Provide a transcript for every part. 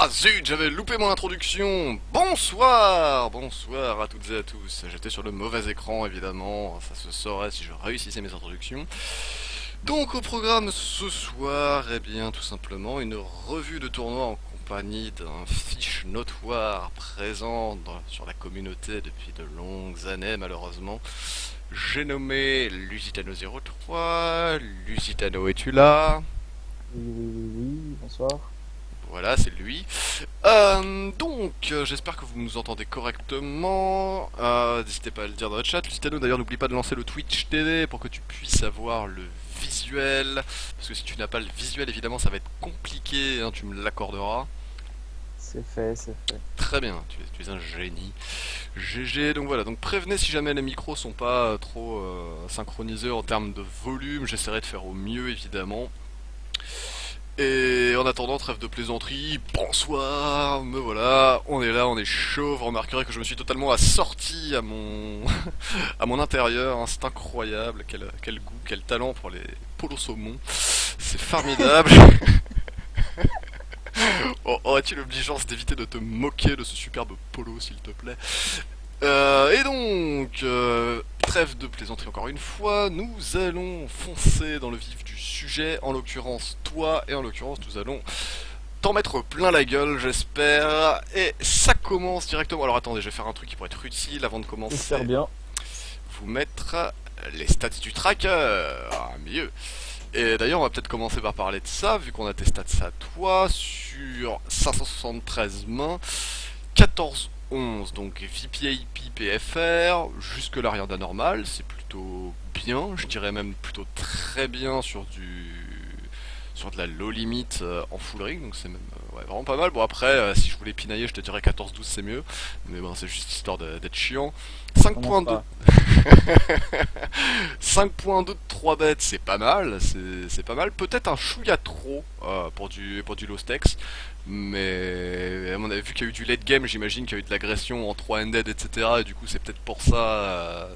Ah zut, j'avais loupé mon introduction. Bonsoir, bonsoir à toutes et à tous. J'étais sur le mauvais écran évidemment, ça se saurait si je réussissais mes introductions. Donc au programme ce soir, eh bien tout simplement une revue de tournoi en compagnie d'un fiche notoire présent sur la communauté depuis de longues années malheureusement. J'ai nommé Lusitano 03. Lusitano, es-tu là? Oui, oui, oui, oui, bonsoir. Voilà, c'est lui. J'espère que vous nous entendez correctement. N'hésitez pas à le dire dans le chat. Lucitano, d'ailleurs, n'oublie pas de lancer le Twitch TV pour que tu puisses avoir le visuel. Parce que si tu n'as pas le visuel, évidemment, ça va être compliqué, hein, tu me l'accorderas. C'est fait, c'est fait. Très bien, tu es un génie. GG, donc voilà, donc prévenez si jamais les micros sont pas trop synchronisés en termes de volume, j'essaierai de faire au mieux évidemment. Et en attendant, trêve de plaisanterie, bonsoir, me voilà, on est là, on est chaud, vous remarquerez que je me suis totalement assorti à mon à mon intérieur, hein, c'est incroyable, quel goût, quel talent pour les polos saumon, c'est formidable. Aurais-tu l'obligeance d'éviter de te moquer de ce superbe polo s'il te plaît? Trêve de plaisanterie encore une fois, nous allons foncer dans le vif du sujet, en l'occurrence toi, et en l'occurrence nous allons t'en mettre plein la gueule, j'espère. Et ça commence directement. Alors attendez, je vais faire un truc qui pourrait être utile avant de J'espère commencer. bien. Vous mettre les stats du tracker. Ah, mieux. Et d'ailleurs, on va peut-être commencer par parler de ça, vu qu'on a tes stats à toi, sur 573 mains, 14-11, donc VPIP PFR, jusque là rien d'anormal, c'est plutôt bien, je dirais même plutôt très bien sur de la low limit en full ring, donc c'est même ouais, vraiment pas mal. Bon après, si je voulais pinailler, je te dirais 14-12 c'est mieux, mais bon c'est juste histoire d'être chiant. Commence 5.2 pas. 5.2 de 3 bêtes, c'est pas mal, c'est pas mal. Peut-être un chouïa trop pour du low stakes, mais on a vu qu'il y a eu du late game, j'imagine qu'il y a eu de l'agression en 3 ended, etc. Et du coup, c'est peut-être pour ça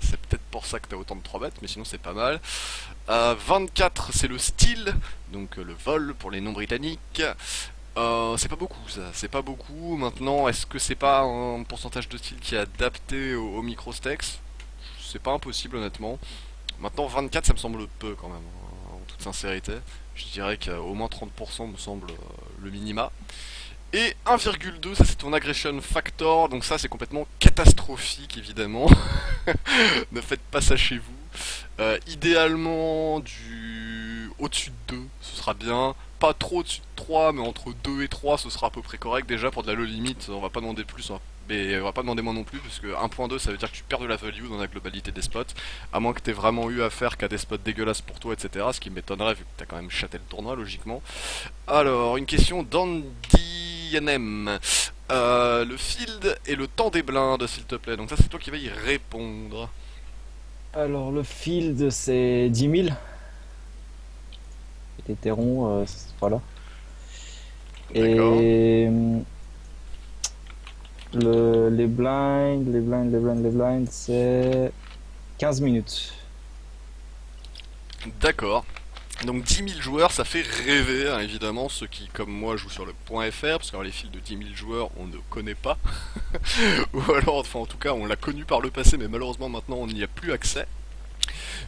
que t'as autant de 3 bêtes, mais sinon c'est pas mal. 24, c'est le style, donc le vol pour les non-britanniques. C'est pas beaucoup ça, c'est pas beaucoup. Maintenant, est-ce que c'est pas un pourcentage de style qui est adapté au micro-stakes? C'est pas impossible honnêtement. Maintenant 24 ça me semble peu quand même, hein, en toute sincérité. Je dirais qu'au moins 30% me semble le minima. Et 1,2 ça c'est ton aggression factor, donc ça c'est complètement catastrophique évidemment. Ne faites pas ça chez vous. Idéalement du au-dessus de 2 ce sera bien. Pas trop au-dessus de 3 mais entre 2 et 3 ce sera à peu près correct. Déjà pour de la low limit on va pas demander plus, hein. Mais on va pas demander moins non plus, parce que 1.2 ça veut dire que tu perds de la value dans la globalité des spots, à moins que t'aies vraiment eu affaire qu'à des spots dégueulasses pour toi, etc. Ce qui m'étonnerait vu que t'as quand même chaté le tournoi logiquement. Alors, une question d'Andy NM. Le field et le temps des blindes, s'il te plaît. Donc ça c'est toi qui vas y répondre. Alors, le field, c'est 10 000. Et les terrons, voilà. D'accord. Et les blinds, c'est 15 minutes. D'accord. Donc 10 000 joueurs, ça fait rêver, hein, évidemment, ceux qui, comme moi, jouent sur le point .fr, parce que les files de 10 000 joueurs, on ne connaît pas. Ou alors, enfin, en tout cas, on l'a connu par le passé, mais malheureusement, maintenant, on n'y a plus accès.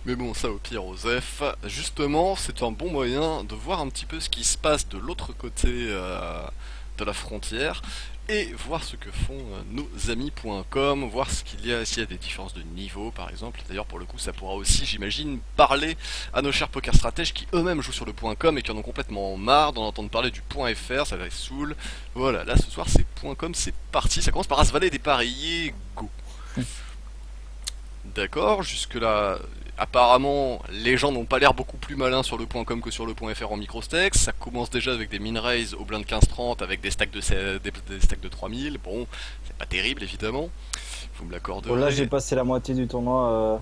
Mais bon, ça, au pire, Osef. Justement, c'est un bon moyen de voir un petit peu ce qui se passe de l'autre côté de la frontière, et voir ce que font nos amis.com, voir ce qu'il y a, s'il y a des différences de niveau par exemple. D'ailleurs pour le coup ça pourra aussi j'imagine parler à nos chers poker stratèges qui eux-mêmes jouent sur le .com et qui en ont complètement marre d'en entendre parler du .fr, ça les saoule. Voilà, là ce soir c'est .com, c'est parti, ça commence par As-Valet dépareillé, go. D'accord, jusque là apparemment les gens n'ont pas l'air beaucoup plus malins sur le .com que sur le .fr en microstacks. Ça commence déjà avec des min raise au blind 15-30 avec des stacks des stacks de 3000. Bon, c'est pas terrible évidemment, vous me Bon, là, j'ai l'accorderez. passé la moitié du tournoi.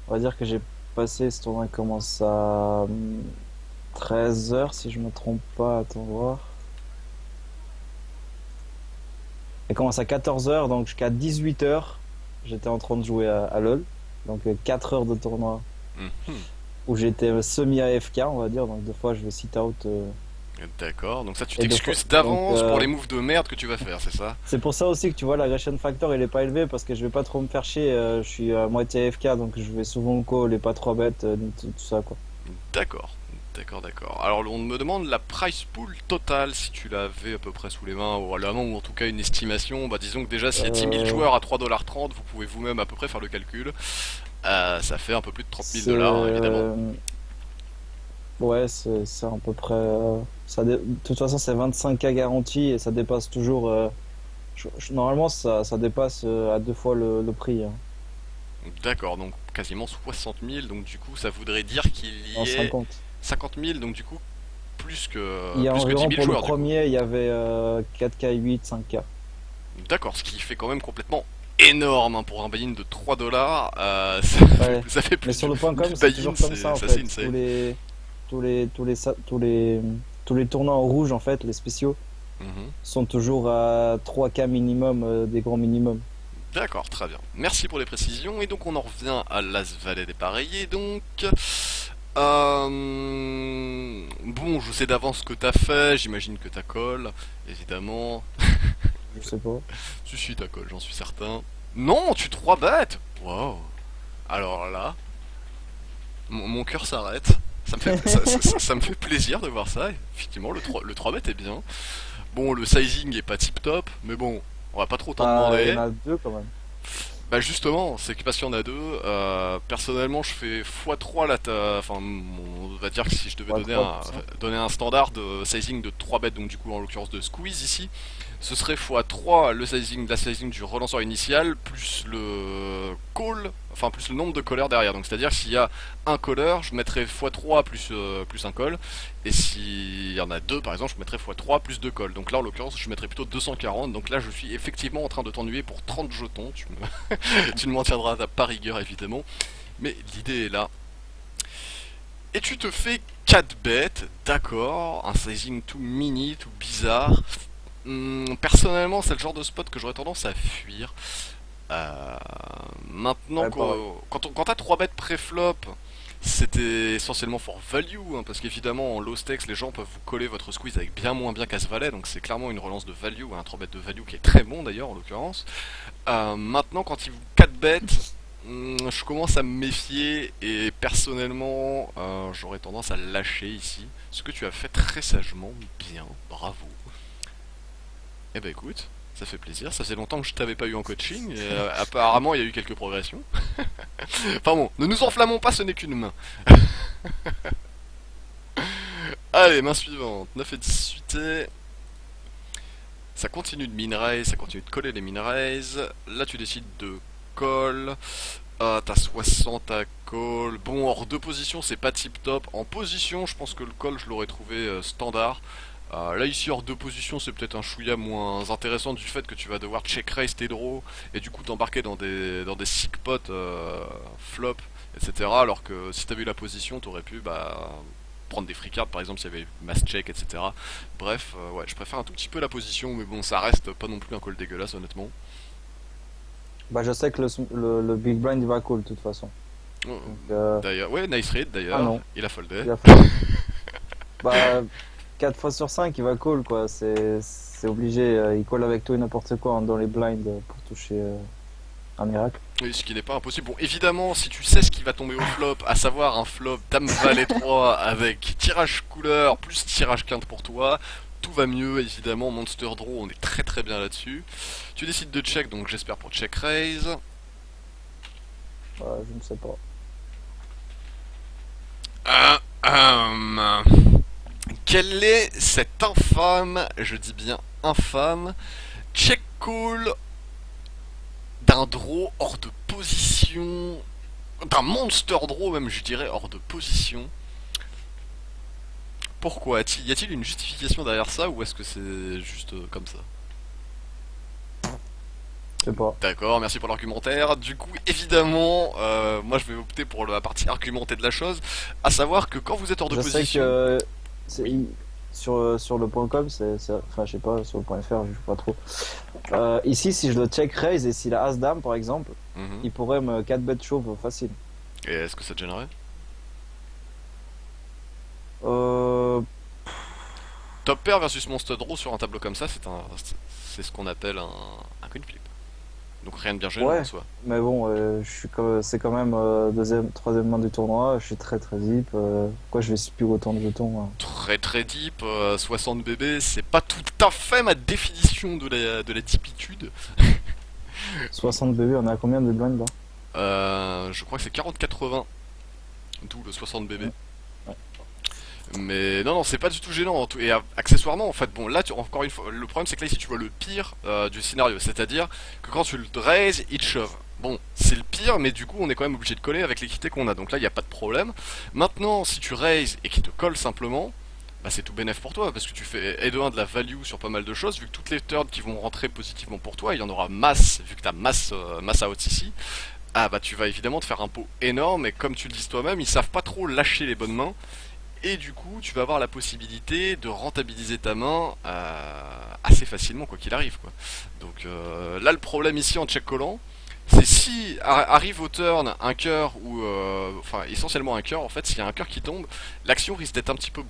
On va dire que j'ai passé ce tournoi, il commence à 13 h si je me trompe pas. Attends voir. Il commence à 14 h, donc jusqu'à 18 h, j'étais en train de jouer à LoL. Donc 4 heures de tournoi Mhm. où j'étais semi-AFK, on va dire. Donc deux fois, je vais sit out. D'accord, donc ça tu Et deux fois. t'excuses Donc, d'avance pour les moves de merde que tu vas faire, c'est ça? c'est pour ça aussi que tu vois, l'agression factor il est pas élevé parce que je vais pas trop me faire chier. Je suis à moitié AFK donc je vais souvent call et pas trop bête, tout ça quoi. D'accord, d'accord. Alors on me demande la price pool totale si tu l'avais à peu près sous les mains, ou à la main, ou en tout cas une estimation. Bah disons que déjà s'il y a 10 000 Euh, joueurs à 3,30$, vous pouvez vous-même à peu près faire le calcul. Ça fait un peu plus de 30 000 c'est dollars, hein, évidemment. ouais, c'est à peu près. De toute façon, c'est 25K garanti et ça dépasse toujours. Normalement, ça dépasse à 2 fois le prix, hein. D'accord, donc quasiment 60 000, donc du coup ça voudrait dire qu'il En y ait 50. 50 000, donc du coup Il y a plus que 10 environ 000 pour le joueurs du coup. premier, il y avait 4K8, 5K. D'accord, ce qui fait quand même complètement énorme hein, pour un buy-in de 3$. Ouais. Ça fait Mais plus sur le point com, 1000 c'est buy-in, toujours comme ça en c'est assez fait. insane. Tous les tournois en rouge en fait, les spéciaux, Mhm. sont toujours à 3K minimum, des grands minimums. D'accord, très bien. Merci pour les précisions. Et donc on en revient à l'As Valet dépareillé. Donc, bon, je sais d'avance ce que t'as fait. J'imagine que t'as call, évidemment. Je sais pas. Si, t'as call, j'en suis certain. Non, tu 3 bêtes. Wow. Alors là, mon cœur s'arrête. Ça me fait plaisir de voir ça. Effectivement, le 3 bêtes est bien. Bon, le sizing est pas tip top, mais bon, on va pas trop t'en Bah, il y en demander. a deux quand même. Bah justement, c'est que parce qu'il y en a deux, personnellement je fais x3 là, enfin on va dire que si je devais Ouais, 3 tout ça. donner un standard de sizing de 3 bêtes, donc du coup en l'occurrence de squeeze ici, ce serait x3 la sizing du relanceur initial, plus le call, enfin plus le nombre de callers derrière. Donc c'est-à-dire s'il y a un caller, je mettrais x3 plus un call, et s'il y en a deux par exemple, je mettrais x3 plus deux calls. Donc là en l'occurrence je mettrais plutôt 240, donc là je suis effectivement en train de t'ennuyer pour 30 jetons, tu ne m'en tiendras pas rigueur évidemment, mais l'idée est là. Et tu te fais 4 bêtes, d'accord, un sizing tout mini, tout bizarre. Personnellement, c'est le genre de spot que j'aurais tendance à fuir. Euh, Maintenant, Ouais, pareil. quand t'as 3 bêtes pré-flop, c'était essentiellement for value, hein, parce qu'évidemment en low stakes, les gens peuvent vous coller votre squeeze avec bien moins bien qu'As-Valet, donc c'est clairement une relance de value, un 3 bêtes de value qui est très bon d'ailleurs en l'occurrence. Maintenant, quand il vous 4 bêtes, je commence à me méfier et personnellement, j'aurais tendance à lâcher ici. Ce que tu as fait très sagement, bien, bravo. Eh ben écoute, ça fait plaisir. Ça faisait longtemps que je t'avais pas eu en coaching et apparemment il y a eu quelques progressions. Enfin bon, ne nous enflammons pas, ce n'est qu'une main. Allez, main suivante, 9 et 18. Ça continue de min-raise, ça continue de coller les min-raise. Là tu décides de call. Ah, t'as 60 à call. Bon, hors de position, c'est pas tip top. En position, je pense que le call, je l'aurais trouvé standard. Là, ici, hors de position, c'est peut-être un chouïa moins intéressant du fait que tu vas devoir check raise tes draws et du coup t'embarquer dans des sick pots flop, etc. Alors que si t'avais eu la position, t'aurais pu prendre des free cards par exemple s'il y avait mass check, etc. Bref, ouais, je préfère un tout petit peu la position, mais bon, ça reste pas non plus un call dégueulasse, honnêtement. Bah, je sais que le Big Blind il va call de toute façon. Oh, Donc, d'ailleurs, ouais, nice read ah d'ailleurs, non, il a foldé. il a fold. Bah, 4 fois sur 5 il va call quoi. C'est obligé. Il call avec tout et n'importe quoi hein, dans les blinds pour toucher un miracle. Oui, ce qui n'est pas impossible. Bon, évidemment, si tu sais ce qui va tomber au flop, à savoir un flop Dame Valet 3 avec tirage couleur plus tirage quinte pour toi, tout va mieux, évidemment. Monster Draw, on est très très bien là-dessus. Tu décides de check, donc j'espère pour check raise. Bah, je ne sais pas. Euh, euh, Quel est cet infâme, je dis bien infâme, check call d'un draw hors de position, d'un monster draw même, je dirais, hors de position? Pourquoi? Y a-t-il une justification derrière ça ou est-ce que c'est juste comme ça? Je sais pas. D'accord, merci pour l'argumentaire. Du coup, évidemment, moi je vais opter pour la partie argumentée de la chose, à savoir que quand vous êtes hors de Je sais position, que oui. sur le point .com, enfin, je sais pas, sur le point .fr, je sais pas trop. Ici, si je dois check raise et s'il a As-Dame, par exemple, Mhm. il pourrait me 4 bêtes chauve facile. Et est-ce que ça te gênerait? Euh, Top pair versus monster draw sur un tableau comme ça, c'est ce qu'on appelle un coin flip. Donc rien de bien gênant en Ouais, soi. mais bon, c'est quand même deuxième, troisième main du tournoi. Je suis très très deep. Pourquoi je vais plus autant de jetons, hein. Très très deep, 60 BB, c'est pas tout à fait ma définition de la deepitude. 60 BB, on est à combien de blind là? Je crois que c'est 40-80, d'où le 60 BB. Ouais, ouais. Mais non, non, c'est pas du tout gênant. Et accessoirement, en fait, bon, là, encore une fois, le problème c'est que là, ici, tu vois le pire du scénario. C'est-à-dire que quand tu le raises, il te shove. Bon, c'est le pire, mais du coup, on est quand même obligé de coller avec l'équité qu'on a. Donc là, il n'y a pas de problème. Maintenant, si tu raises et qu'il te colle simplement, bah, c'est tout bénef pour toi. Parce que tu fais et de 1 de la value sur pas mal de choses. Vu que toutes les turns qui vont rentrer positivement pour toi, il y en aura masse, vu que t'as masse out ici. Ah bah tu vas évidemment te faire un pot énorme. Et comme tu le dis toi-même, ils savent pas trop lâcher les bonnes mains. Et du coup, tu vas avoir la possibilité de rentabiliser ta main assez facilement, quoi qu'il arrive, quoi. Donc là, le problème ici en check collant, c'est si arrive au turn un cœur ou enfin essentiellement un cœur. En fait, s'il y a un cœur qui tombe, l'action risque d'être un petit peu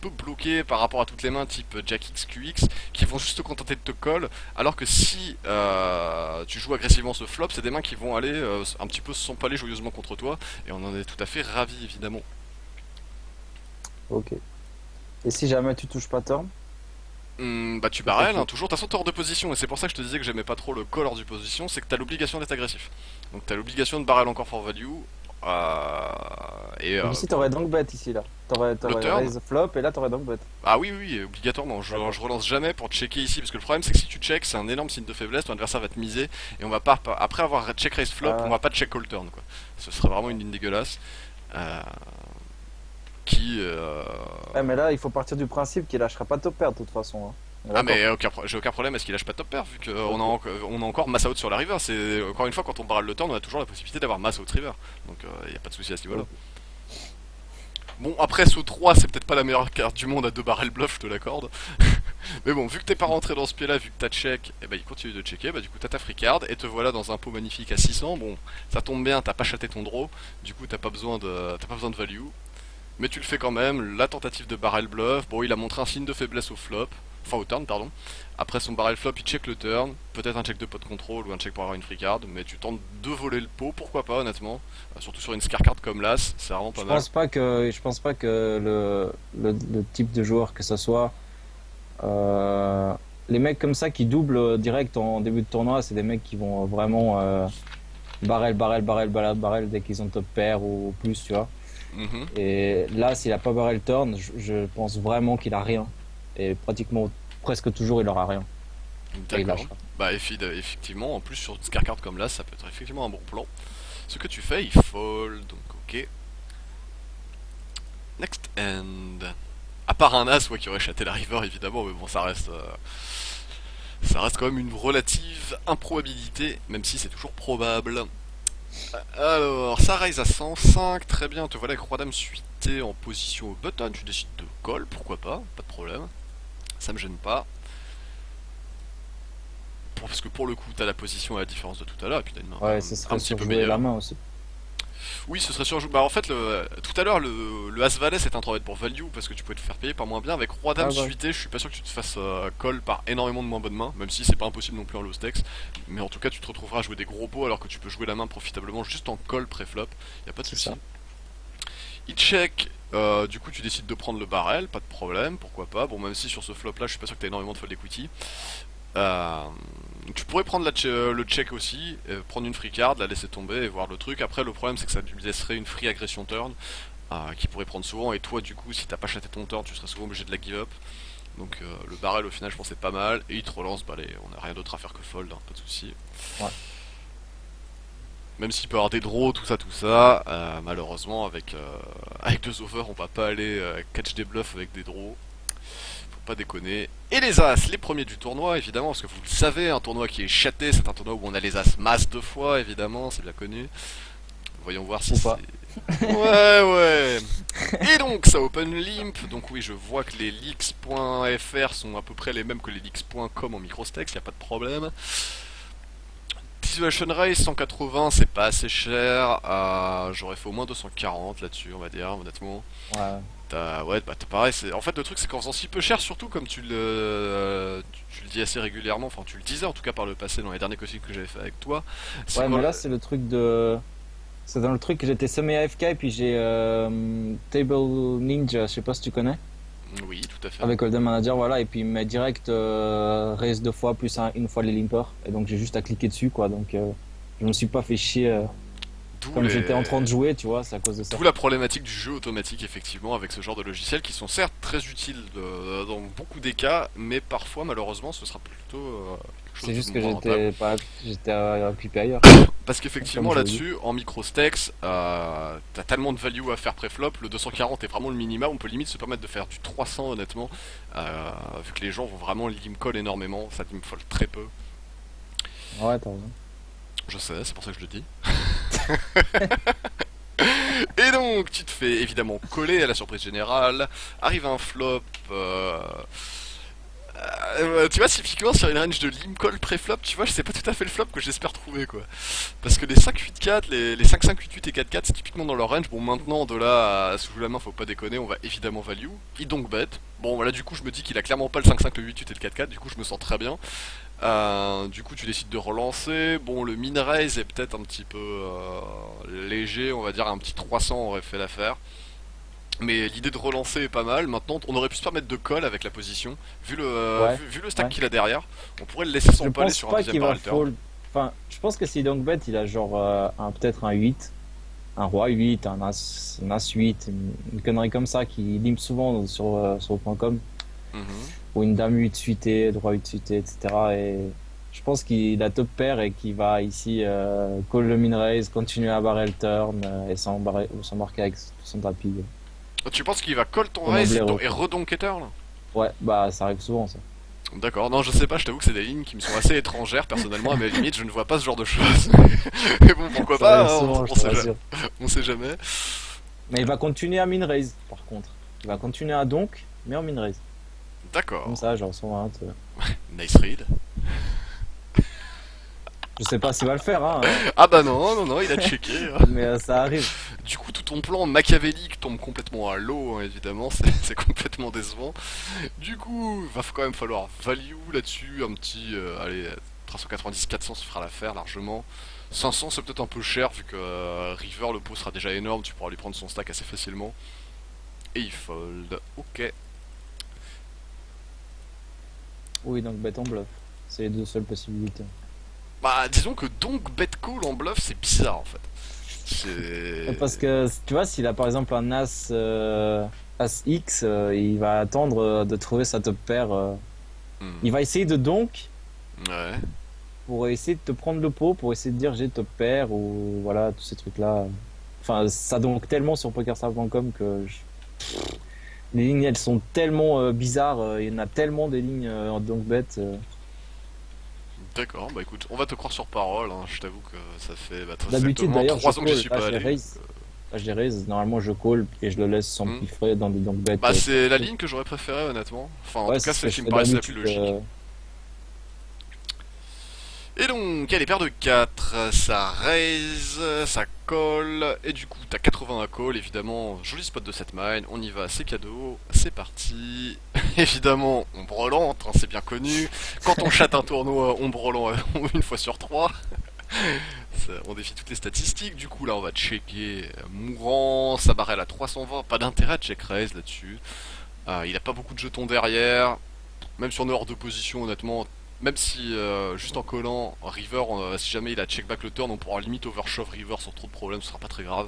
bloquée par rapport à toutes les mains type Jack X, QX qui vont juste te contenter de te call. Alors que si tu joues agressivement ce flop, c'est des mains qui vont aller un petit peu s'empaler joyeusement contre toi. Et on en est tout à fait ravi évidemment. Ok. Et si jamais tu touches pas turn, Bah tu c'est barrels, hein, foutu. toujours, de toute façon t'es hors de position, et c'est pour ça que je te disais que j'aimais pas trop le call hors de position, c'est que t'as l'obligation d'être agressif. Donc t'as l'obligation de barrel encore for value, et Donc ici, t'aurais donc bet ici là. le T'aurais turn, raise flop et là t'aurais donc bet. ah oui, oui, oui, obligatoirement, D'accord. je relance jamais pour checker ici, parce que le problème c'est que si tu check, c'est un énorme signe de faiblesse, ton adversaire va te miser, et on va pas, après avoir check raise flop, on Ah, va pas check call turn, quoi. Ce serait vraiment une ligne dégueulasse, euh, qui... ouais, mais là, il faut partir du principe qu'il lâchera pas top pair de toute façon, hein. On est Ah d'accord. mais j'ai aucun problème à ce qu'il lâche pas top pair vu qu'on Ok. on a encore mass out sur la river. C'est encore une fois quand on barrel le turn, on a toujours la possibilité d'avoir mass out river. Donc il y a pas de souci à ce niveau-là. Ok. Bon après saut 3 c'est peut-être pas la meilleure carte du monde à 2 barrel bluff, je te l'accorde. Mais bon vu que t'es pas rentré dans ce pied là, vu que t'as check, et bah il continue de checker, bah du coup t'as ta free card et te voilà dans un pot magnifique à 600. Bon ça tombe bien, t'as pas chaté ton draw, du coup t'as pas besoin de value. Mais tu le fais quand même, la tentative de barrel bluff, bon il a montré un signe de faiblesse au flop, enfin au turn pardon. Après son barrel flop il check le turn, peut-être un check de pot de contrôle ou un check pour avoir une free card, mais tu tentes de voler le pot, pourquoi pas honnêtement. Surtout sur une scar card comme l'As, c'est vraiment pas mal. Je pense pas que le type de joueur que ce soit, euh, les mecs comme ça qui doublent direct en début de tournoi, c'est des mecs qui vont vraiment barrel dès qu'ils ont top pair ou plus, tu vois. Mhm. Et là, s'il a pas barrel turn, je pense vraiment qu'il a rien. Et pratiquement, presque toujours, il aura rien. Et il D'accord. lâchera. Bah effectivement, en plus sur une scar card comme l'As, ça peut être effectivement un bon plan. Ce que tu fais, il fold, donc ok. Next end. À part un As ouais, qui aurait chaté la river évidemment, mais bon ça reste quand même une relative improbabilité, même si c'est toujours probable. Alors, ça raise à 105, très bien, te voilà avec Roi Dame suité en position au button, tu décides de call, pourquoi pas de problème, ça me gêne pas. Parce que pour le coup, t'as la position à la différence de tout à l'heure, et puis t'as une main Ouais, ce un serait petit peu surjouer la meilleure. main aussi. Oui, ce serait surjoué. Bah en fait, tout à l'heure, le As Valet c'est un 3 pour value parce que tu pouvais te faire payer par moins bien. Avec Roi Dame Ah ouais. suité, je suis pas sûr que tu te fasses call par énormément de moins bonnes mains, même si c'est pas impossible non plus en low stakes. Mais en tout cas, tu te retrouveras à jouer des gros pots alors que tu peux jouer la main profitablement juste en call pré-flop. Y a pas de C'est souci. ça. Il check, du coup tu décides de prendre le barrel, pas de problème, pourquoi pas. Bon, même si sur ce flop là, je suis pas sûr que t'as énormément de fold equity. Euh, Tu pourrais prendre le check aussi, prendre une free card, la laisser tomber et voir le truc. Après, le problème c'est que ça lui laisserait une free agression turn qui pourrait prendre souvent. Et toi, du coup, si t'as pas chaté ton turn, tu serais souvent obligé de la give up. Donc le barrel au final, je pense c'est pas mal. Et il te relance, bah allez, on a rien d'autre à faire que fold, hein, pas de souci. Ouais. Même s'il peut y avoir des draws, tout ça, malheureusement avec deux overs, on va pas aller catch des bluffs avec des draws. Faut pas déconner. Et les As, les premiers du tournoi, évidemment, parce que vous le savez, un tournoi qui est chaté, c'est un tournoi où on a les As masse deux fois, évidemment, c'est bien connu. Voyons voir si Ou c'est... pas. Ouais, ouais. Et donc, ça open limp. Donc oui, je vois que les leaks.fr sont à peu près les mêmes que les leaks.com en microstex, y a pas de problème. Situation Race 180, c'est pas assez cher. J'aurais fait au moins 240 là-dessus, on va dire, honnêtement. Ouais. Ouais, bah t'as pareil, en fait le truc c'est qu'en faisant si peu cher, surtout comme tu le dis assez régulièrement, enfin tu le disais en tout cas par le passé dans les derniers coachings que j'avais fait avec toi, c'est Ouais, quoi mais là, c'est le truc de. C'est dans le truc que j'étais semi-AFK et puis j'ai Table Ninja, je sais pas si tu connais. Oui, tout à fait. Avec Golden Manager, voilà, et puis il me met direct raise deux fois plus une fois les limpers. Et donc j'ai juste à cliquer dessus, quoi. Donc je me suis pas fait chier. D'où Comme j'étais en train les de jouer, tu vois, c'est à cause de ça. D'où la problématique du jeu automatique effectivement avec ce genre de logiciels qui sont certes très utiles dans beaucoup des cas, mais parfois malheureusement ce sera plutôt quelque chose C'est juste de que moins rentable. j'étais occupé ailleurs, Parce comme qu'effectivement je l'ai dit. là-dessus, en micro-stacks, t'as tellement de value à faire pré-flop, le 240 est vraiment le minima, on peut limite se permettre de faire du 300 honnêtement, vu que les gens vont vraiment lim call énormément, ça lim fold très peu. Ouais, t'as raison. Je sais, c'est pour ça que je le dis. Et donc, tu te fais évidemment coller à la surprise générale, arrive un flop, tu vois, typiquement sur une range de lim call pré-flop, tu vois, je sais pas tout à fait le flop que j'espère trouver quoi. Parce que les 5-8-4, les 5-5-8-8 et 4-4, c'est typiquement dans leur range. Bon, maintenant, de là à sous la main, faut pas déconner, on va évidemment value. Il donc bet. Bon, voilà, du coup, je me dis qu'il a clairement pas le 5-5, le 8-8 et le 4-4, du coup, je me sens très bien. Du coup, tu décides de relancer. Bon, le min raise est peut-être un petit peu léger, on va dire un petit 300 aurait fait l'affaire. Mais l'idée de relancer est pas mal. Maintenant, on aurait pu se permettre de call avec la position. Ouais, Vu le stack ouais. qu'il a derrière, on pourrait le laisser Je s'empaler pense sur un pas deuxième qu'il va barrel turn. fold. Enfin, je pense que si donc bet, il a genre peut-être un 8, un roi 8, un as 8, une connerie comme ça qui limite souvent sur le point com. Mhm. Ou une dame 8 suitée, droit 8 suité, etc. Et je pense qu'il a top pair et qu'il va ici call le min raise, continuer à barrer le turn et s'embarquer avec tout son tapis. Tu penses qu'il va call ton Comme un raise blaireau, et quoi. redonker turn? Ouais, bah ça arrive souvent ça. D'accord, non je sais pas, je t'avoue que c'est des lignes qui me sont assez étrangères personnellement, à mes limites je ne vois pas ce genre de choses. Mais bon pourquoi Ça arrive pas, hein, souvent, je te rassure. on sait jamais. Mais il va continuer à min raise, par contre. Il va continuer à donk, mais en min raise. Comme D'accord, ça, genre 120. nice read. Je sais pas s'il va le faire, hein, Ah bah non, non, non, il a checké. Hein. mais ça arrive. Du coup tout ton plan machiavélique tombe complètement à l'eau, hein, évidemment, c'est complètement décevant. Du coup, va quand même falloir value là-dessus, un petit, allez, 390-400 se fera l'affaire largement. 500 c'est peut-être un peu cher vu que River le pot sera déjà énorme, tu pourras lui prendre son stack assez facilement. Et il fold, ok. Oui, donc bet en bluff. C'est les deux seules possibilités. Bah disons que donc bet call en bluff c'est bizarre en fait. Parce C'est... que tu vois, s'il a par exemple un as, as X, il va attendre de trouver sa top pair. Hmm, Il va essayer de donk ouais. pour essayer de te prendre le pot, pour essayer de dire j'ai top pair ou voilà, tous ces trucs-là. Enfin, ça donk tellement sur pokerstar.com que les lignes elles sont tellement bizarres. Il y en a tellement des lignes en donk bet. D'accord, bah écoute, on va te croire sur parole, hein. Je t'avoue que ça fait au D'habitude moins d'ailleurs, je 3 ans que j'y call. suis pas allé. Là, je les raise. Normalement, je call et je le laisse sans Hmm. petit frais dans des donk bet. Bah c'est la ligne que j'aurais préférée honnêtement. Enfin en Ouais, tout c'est cas ce que celle je qui me fais paraissait la plus d'habitude. logique. Et donc, elle est paire de 4, ça raise, ça colle, et du coup t'as 80 à call, évidemment, joli spot de cette mine, on y va, c'est cadeau, c'est parti. Évidemment, on brelante, hein, c'est bien connu. Quand on chatte un tournoi, on brelant une fois sur trois. On défie toutes les statistiques, du coup là on va checker mourant, ça barrel à 320, pas d'intérêt à check raise là-dessus. Il a pas beaucoup de jetons derrière, même si on est hors de position honnêtement, même si juste en collant River, si jamais il a check back le turn, on pourra limite overshove River sans trop de problèmes, ce sera pas très grave.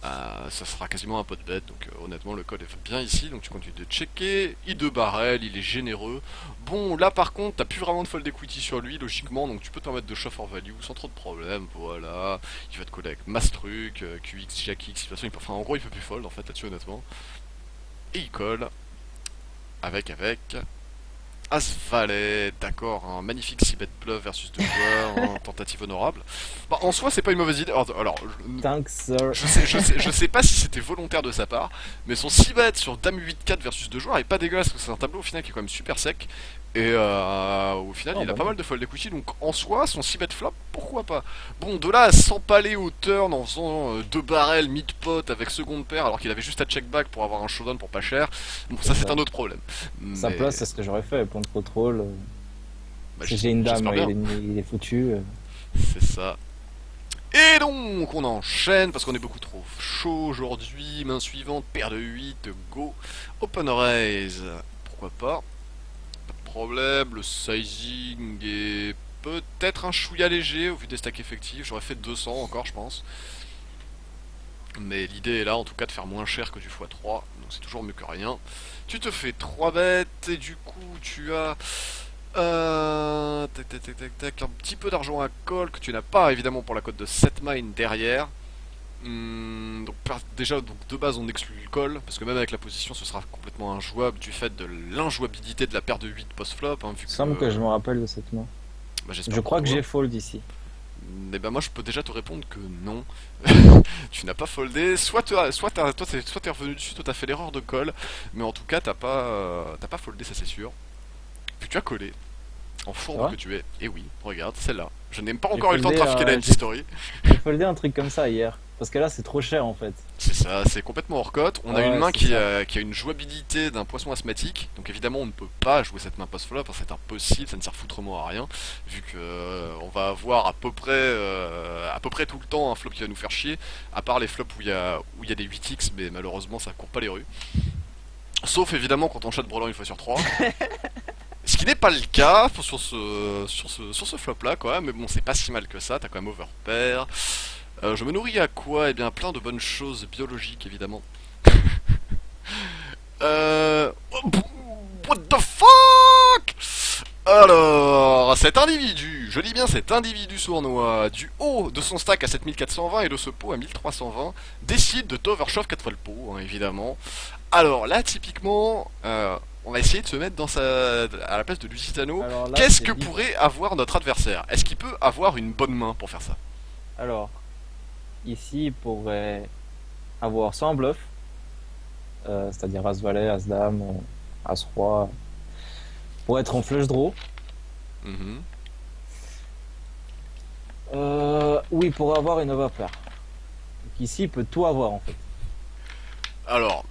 Ça sera quasiment un pot de bet, donc honnêtement le code est bien ici, donc tu continues de checker. I2 barrel, il est généreux. Bon, là par contre, t'as plus vraiment de fold equity sur lui, logiquement, donc tu peux te permettre de shove for value sans trop de problèmes, voilà. Il va te coller avec Mass Truc, QX, Jack X, de toute façon, enfin en gros il peut plus fold en fait là-dessus honnêtement. Et il colle, avec. As-Valet, d'accord, un magnifique 6 bet bluff versus deux joueurs, tentative honorable. Bah, en soi, c'est pas une mauvaise idée. Alors, Thanks, sir. je sais pas si c'était volontaire de sa part, mais son 6 bet sur Dame 8-4 versus deux joueurs est pas dégueulasse, parce que c'est un tableau au final qui est quand même super sec. Et au final, Oh, il a bah pas non. mal de fold equity, donc en soi, son 6 bet flop, pourquoi pas. Bon, de là à s'empaler au turn en faisant deux barrels mid-pot avec seconde paire, alors qu'il avait juste à check back pour avoir un showdown pour pas cher, bon, C'est ça c'est ça. un autre problème. À sa place, Mais, c'est ce que j'aurais fait. Point de contrôle. bah, Si j'ai une dame, j'espère bien, il est foutu. c'est ça. Et donc, on enchaîne parce qu'on est beaucoup trop chaud aujourd'hui. Main suivante, paire de 8 go. Open raise, pourquoi pas. Pas de problème, le sizing est peut-être un chouïa léger au vu des stacks effectifs. J'aurais fait 200 encore, je pense. Mais l'idée est là, en tout cas, de faire moins cher que du x3. Donc c'est toujours mieux que rien. Tu te fais 3 bêtes et du coup, tu as tac, tac, tac, tac, tac, un petit peu d'argent à call que tu n'as pas évidemment pour la cote de 7 mine derrière. Donc déjà donc de base on exclut le call parce que même avec la position ce sera complètement injouable du fait de l'injouabilité de la paire de 8 post-flop vu Il que semble que je me rappelle de cette main. bah, Je j'espère pour crois que toi. j'ai fold ici. Mais bah moi je peux déjà te répondre que non. Tu n'as pas foldé, soit t'es revenu dessus, toi t'as fait l'erreur de call, mais en tout cas t'as pas foldé ça c'est sûr. Puis tu as collé. En C'est fourbe vrai? que tu es. Et oui, regarde, celle-là. Je n'ai pas J'ai encore eu le temps de foldé, trafiquer la j'ai Story. j'ai foldé un truc comme ça hier. Parce que là, c'est trop cher en fait. C'est ça, c'est complètement hors cote. On a Ah une ouais, main c'est ça. qui a une jouabilité d'un poisson asthmatique. Donc évidemment, on ne peut pas jouer cette main post-flop. Hein, c'est impossible, ça ne sert foutrement à rien. Vu que on va avoir à peu près tout le temps un flop qui va nous faire chier. À part les flops où il y a des 8x, mais malheureusement, ça court pas les rues. Sauf évidemment quand on chatte brelan une fois sur trois. Ce qui n'est pas le cas sur ce flop là quoi, mais bon c'est pas si mal que ça, t'as quand même overpair. Je me nourris à quoi? Eh bien plein de bonnes choses biologiques évidemment. Euh... What the fuck? Alors, cet individu, je dis bien cet individu sournois, du haut de son stack à 7420 et de ce pot à 1320, décide de t'overshove 4 fois le pot, hein, évidemment. Alors là, typiquement, on va essayer de se mettre à la place de Lusitano. Alors là, Qu'est-ce c'est que bizarre. pourrait avoir notre adversaire? Est-ce qu'il peut avoir une bonne main pour faire ça? Alors, ici, il pourrait avoir soit un bluff, c'est-à-dire As-Valet, As-Dame, As-Roi, pour être en flush draw. Mhm. Ou il pourrait avoir une overpair. Donc ici, il peut tout avoir en fait. Alors,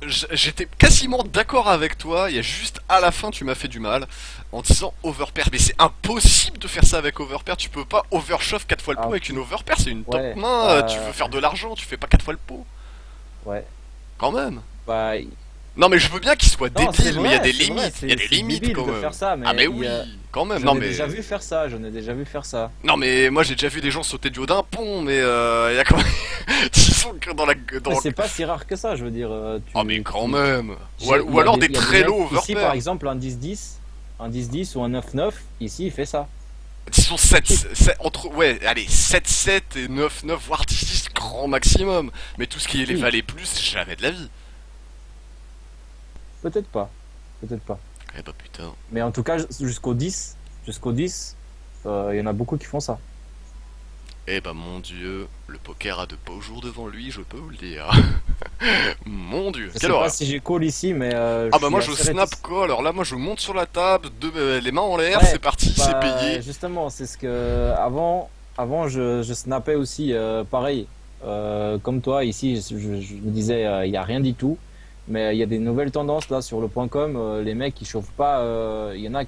j'étais quasiment d'accord avec toi, il y a juste à la fin tu m'as fait du mal en disant overpair. Mais c'est impossible de faire ça avec overpair, tu peux pas overshove 4 fois le pot Alors, avec une overpair, c'est une top ouais, main, tu veux faire de l'argent, tu fais pas 4 fois le pot. ouais. Quand même. Bah, Non mais je veux bien qu'il soit non, c'est débile, mais il y a vrai, des c'est vrai, limites, il y a des c'est limites débile quand de même. faire ça, Ah mais mais oui, quand même, j'en ai déjà vu faire ça, j'en ai déjà vu faire ça. non mais moi j'ai déjà vu des gens sauter du haut d'un pont, mais il y a quand même... Disons que Mais dans... c'est pas si rare que ça, je veux dire, Ah mais quand même. il Ou y a alors des il y a très mecs, low ici par overpair. exemple, un 10-10 ou un 9-9, ici il fait ça. Disons 7, Chip. entre, ouais, allez, 7-7 et 9-9, voire 10-10 grand maximum. Mais tout ce qui est les Oui, valets plus, jamais de la vie. peut-être pas, peut-être pas. Eh bah putain. Mais en tout cas, jusqu'au 10, il y en a beaucoup qui font ça. Eh bah mon dieu, le poker a de beaux jours devant lui, je peux vous le dire. Mon dieu, Je quelle sais pas horreur. si j'ai call ici, mais Ah je bah suis moi je assez snap réticent. call, alors là moi je monte sur la table, les mains en l'air, c'est Ouais, parti, c'est bah payé. justement, c'est ce que avant je snappais aussi pareil. Comme toi ici, je me disais il y a rien du tout, mais il y a des nouvelles tendances là sur le point com. Les mecs ils chauffent pas. Il y en a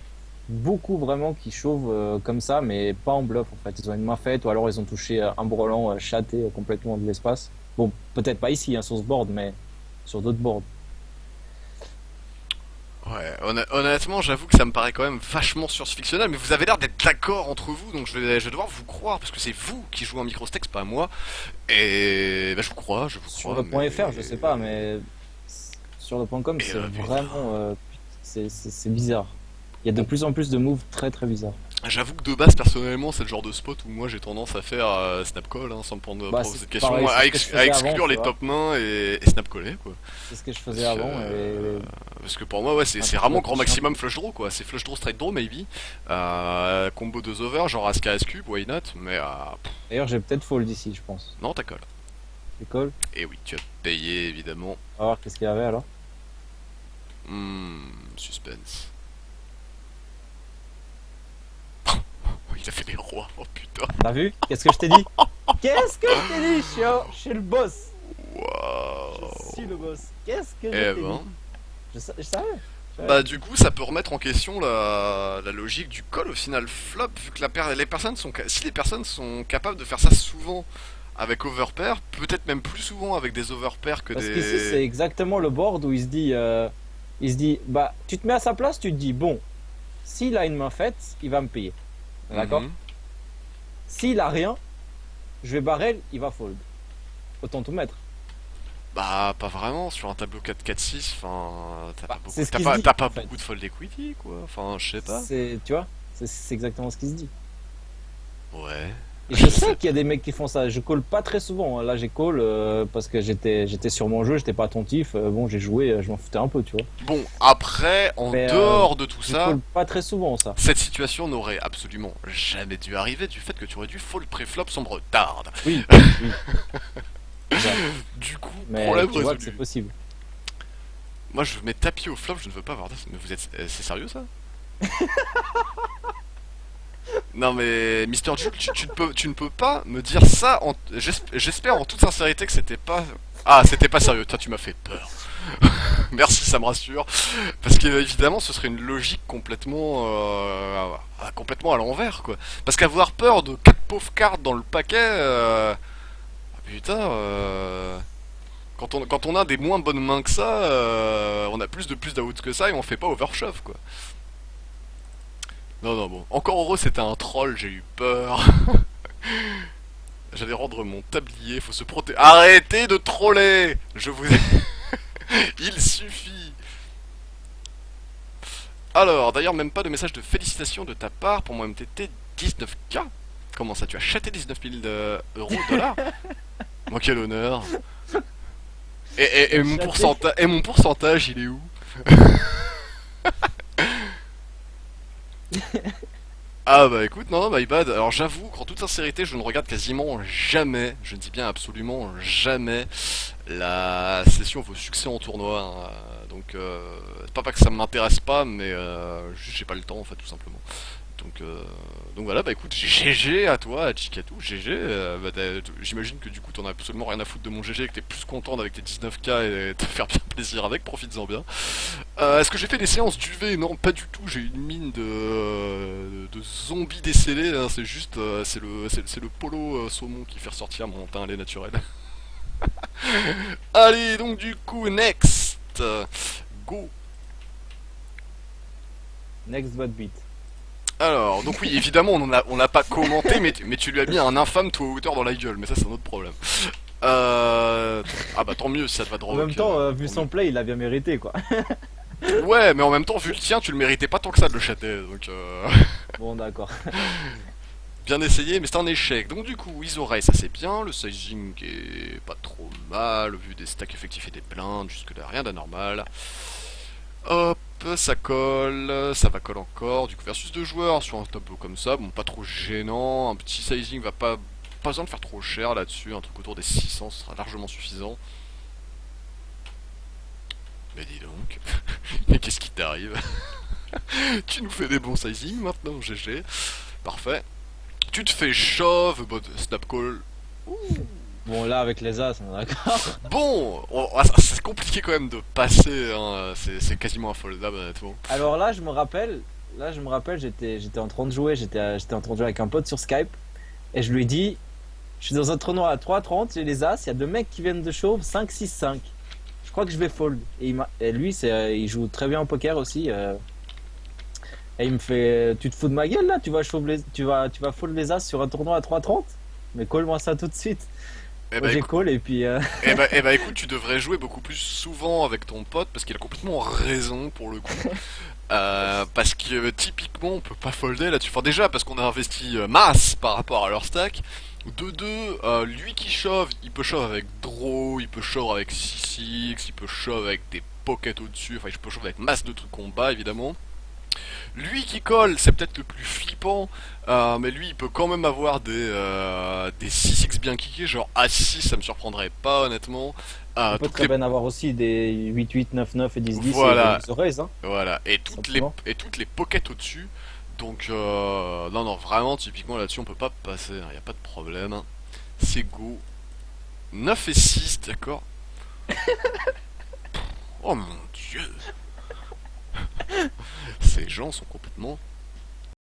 beaucoup vraiment qui chauffent comme ça, mais pas en bluff en fait. Ils ont une main faite ou alors ils ont touché un brelan chaté complètement de l'espace. Bon, peut-être pas ici hein, sur ce board, mais sur d'autres boards. Ouais, honnêtement, j'avoue que ça me paraît quand même vachement science-fictionnel, mais vous avez l'air d'être d'accord entre vous, donc je vais devoir vous croire, parce que c'est vous qui jouez en microstex, pas moi. Et bah, je vous Sur crois, le mais... point .fr, je sais pas, mais sur le point .com, Mais c'est putain. vraiment, c'est bizarre. Il y a de Bon, plus en plus de moves très très bizarres. j'avoue que de base, personnellement, c'est le genre de spot où moi j'ai tendance à faire snap call, hein, sans me Bah, poser c'est cette question, pareil, c'est ce que je à faisais avant, exclure tu les vois. top mains et snap coller, quoi. C'est ce que je faisais Parce que, avant parce que pour moi, ouais, c'est maintenant, je vraiment grand réfléchis un peu. maximum flush draw, quoi. C'est flush draw, straight draw, maybe. Combo 2 over, genre As As cube, why not, mais D'ailleurs, j'ai peut-être fold ici, je pense. non, ta colle. C'est call. Et oui, tu as payé, évidemment. On va voir qu'est-ce qu'il y avait alors. Suspense. il a fait des rois, oh putain. T'as vu? Qu'est-ce que je t'ai dit? Qu'est-ce que je t'ai dit? Je suis le boss. Je Waouh. suis le boss. Qu'est-ce que je Eh t'ai dit? ben. Je savais. Je savais. Bah du coup ça peut remettre en question la logique du call au final flop vu que les personnes sont si les personnes sont capables de faire ça souvent avec overpair, peut-être même plus souvent avec des overpairs que Parce qu'ici, c'est des... exactement le board où il se dit, bah, tu te mets à sa place, tu te dis, bon, s'il a une main faite, il va me payer. D'accord? Mhm. S'il a rien, je vais barrel, il va fold. Autant tout mettre. Bah pas vraiment sur un tableau 4-4-6, enfin Bah, c'est ce qui se t'as dit, pas en fait. beaucoup de fold equity quoi, enfin je sais pas. Tu vois, c'est exactement ce qui se dit. Ouais, Et je je sais sais qu'il y a pas. des mecs qui font ça. Je call pas très souvent, hein. Là, j'ai call parce que j'étais sur mon jeu, j'étais pas attentif. Bon, j'ai joué, je m'en foutais un peu, tu vois. Bon après en Mais dehors de tout je ça, call pas très souvent, ça. cette situation n'aurait absolument jamais dû arriver du fait que tu aurais dû fold préflop sans me retarde. Oui, oui, exact. Du coup, Mais problème tu vois que c'est résolu. possible. Moi je mets tapis au flop, je ne veux pas avoir d'as. Mais vous êtes... c'est sérieux ça? Non mais Mister Jules, tu ne peux pas me dire ça en... J'espère en toute sincérité que c'était pas... Ah, c'était pas sérieux, toi tu m'as fait peur. Merci, ça me rassure. Parce que évidemment ce serait une logique complètement à l'envers quoi. Parce qu'avoir peur de 4 pauvres cartes dans le paquet... putain... quand on a des moins bonnes mains que ça, on a plus d'outs que ça et on fait pas overshove quoi. Non, non, bon. Encore heureux, c'était un troll, j'ai eu peur. J'allais rendre mon tablier, faut se protéger. Arrêtez de troller. Je vous... Il suffit. Alors, d'ailleurs, même pas de message de félicitations de ta part pour mon MTT 19K. Comment ça, tu as chaté 19 000 euros, dollars? Moi, quel honneur. Chaté. Et mon pourcentage, il est où? Ah bah écoute, non, my bad. Alors j'avoue qu'en toute sincérité, je ne regarde quasiment jamais, je dis bien absolument jamais, la session vos succès en tournoi. Hein. C'est pas que ça m'intéresse pas, mais juste j'ai pas le temps en fait, tout simplement. Donc, euh, donc voilà, bah écoute, GG à toi, à Chikatu, GG. J'imagine que du coup t'en as absolument rien à foutre de mon GG, que t'es plus content avec tes 19K et te faire bien plaisir avec, profites-en bien. Est-ce que j'ai fait des séances d'UV? Non, pas du tout. J'ai une mine de zombies décellés. Hein. C'est juste, c'est le polo saumon qui fait ressortir mon teint à lait naturel. Allez, donc du coup, next. Go. Next bad beat. Alors, donc oui, évidemment, on n'a pas commenté, mais tu lui as mis un infâme toit hauteur dans la gueule. Mais ça, c'est un autre problème. Ah bah tant mieux si ça te va de En même rock. temps, vu Tant mieux. son play, il a bien mérité, quoi. Ouais, mais en même temps, vu le tien, tu le méritais pas tant que ça de le chatter. Donc, Bon, d'accord. bien essayé, mais c'est un échec. Donc du coup, Isoray, ça c'est bien. Le sizing est pas trop mal, vu des stacks effectifs et des blindes. Jusque-là, rien d'anormal. Hop, ça va coller encore. Du coup, versus deux joueurs sur un tableau comme ça, bon, pas trop gênant. Un petit sizing va pas besoin de faire trop cher là-dessus. Un truc autour des 600, ce sera largement suffisant. Mais dis donc, mais qu'est-ce qui t'arrive? Tu nous fais des bons sizing maintenant, GG. Parfait. Tu te fais shove, bon, snap call. Bon, là, avec les As, on est d'accord. Bon, c'est compliqué quand même de passer, hein. C'est quasiment infoldable honnêtement. Alors là, je me rappelle, j'étais en train de jouer, j'étais en train de jouer avec un pote sur Skype, et je lui ai dit, je suis dans un tournoi à 3,30, j'ai les As, il y a deux mecs qui viennent de chauve, 5, 6, 5. Je crois que je vais fold. Et lui, il joue très bien au poker aussi. Et il me fait, tu te fous de ma gueule là, tu vas fold les As sur un tournoi à 3,30? Mais call-moi ça tout de suite. Eh Moi bah, j'ai call et puis écoute, tu devrais jouer beaucoup plus souvent avec ton pote parce qu'il a complètement raison pour le coup. Parce que typiquement on peut pas folder là-dessus. Enfin déjà parce qu'on a investi masse par rapport à leur stack. De deux, lui qui shove, il peut shove avec draw, il peut shove avec 6x, il peut shove avec des pockets au-dessus, enfin il peut shove avec masse de trucs combat évidemment. Lui qui colle, c'est peut-être le plus flippant, mais lui il peut quand même avoir des 6x bien kickés, genre A6, ça me surprendrait pas honnêtement. il peut Toutes très les... bien avoir aussi des 8-8, 9-9 et 10-10 et des Voilà, mix raise, hein, voilà, simplement. et toutes les pockets au-dessus. Donc, non, non, vraiment, typiquement là-dessus, on peut pas passer, il n'y a pas de problème. C'est go. 9 et 6, d'accord. Oh mon dieu, ces gens sont complètement